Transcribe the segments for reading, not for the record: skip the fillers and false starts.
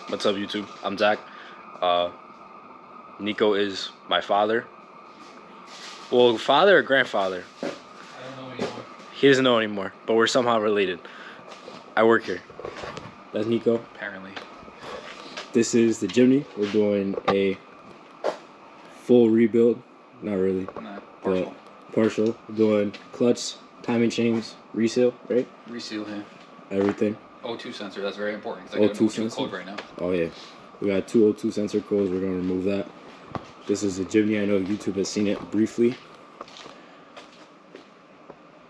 What's up, YouTube? I'm Zach. Nico is my father. Well, father or grandfather? I don't know anymore. He doesn't know anymore, but we're somehow related. I work here. That's Nico. Apparently. This is the Jimny. We're doing a full rebuild. Not really. Not partial. Partial. We're doing clutch, timing chains, reseal, right? Reseal here. Everything. O2 sensor, that's very important because I got an O2 code right now. Oh yeah. We got 2 O2 sensor codes. We're gonna remove that. This is the Jimny. I know YouTube has seen it briefly.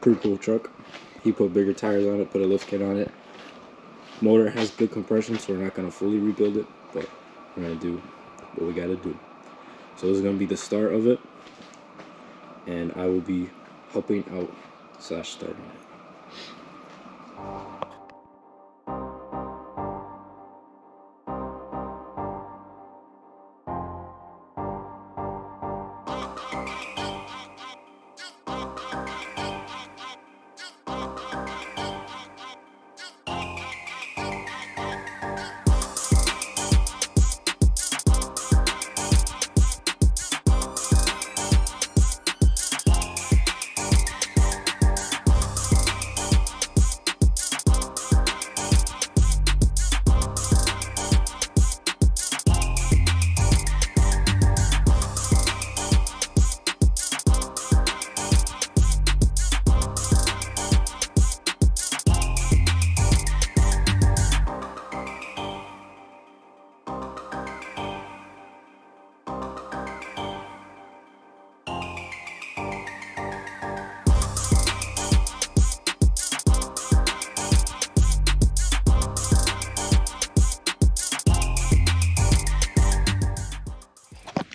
Pretty cool truck. He put bigger tires on it, put a lift kit on it. Motor has good compression, so we're not gonna fully rebuild it, but we're gonna do what we gotta do. So this is gonna be the start of it, and I will be helping out / starting it.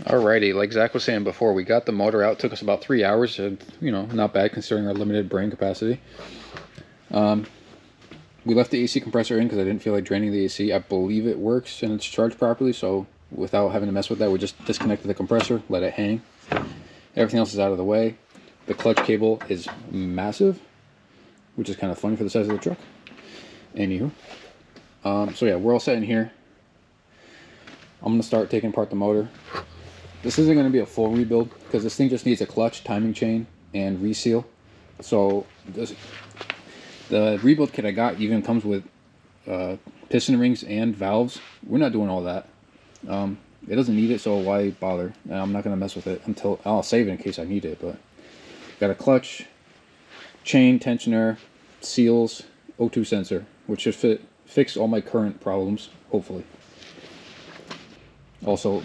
Alrighty, like Zach was saying before, we got the motor out. Took us about 3 hours, and not bad considering our limited brain capacity. We left the AC compressor in because I didn't feel like draining the AC. I believe it works and it's charged properly, so without having to mess with that, we just disconnected the compressor, let it hang. Everything else is out of the way. The clutch cable is massive, which is kind of funny for the size of the truck. Anywho, so yeah, we're all set in here. I'm gonna start taking apart the motor. This isn't going to be a full rebuild because this thing just needs a clutch, timing chain, and reseal. So the rebuild kit I got even comes with piston rings and valves. We're not doing all that. It doesn't need it, so why bother? I'm not going to mess with it until I'll save it in case I need it. But got a clutch, chain, tensioner, seals, O2 sensor, which should fix all my current problems, hopefully. Also,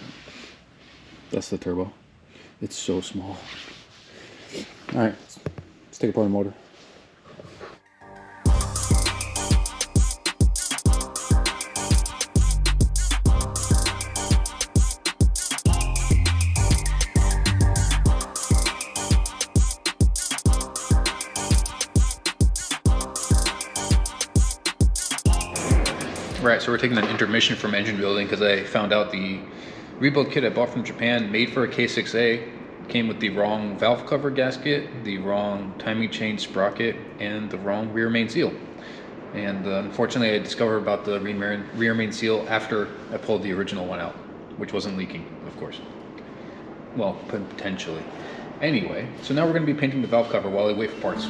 that's the turbo. It's so small. Alright, let's take apart the motor. Right, so we're taking an intermission from engine building because I found out the rebuild kit I bought from Japan, made for a K6A, came with the wrong valve cover gasket, the wrong timing chain sprocket, and the wrong rear main seal. And unfortunately I discovered about the rear main seal after I pulled the original one out, which wasn't leaking, of course. Well, potentially. Anyway, so now we're going to be painting the valve cover while I wait for parts.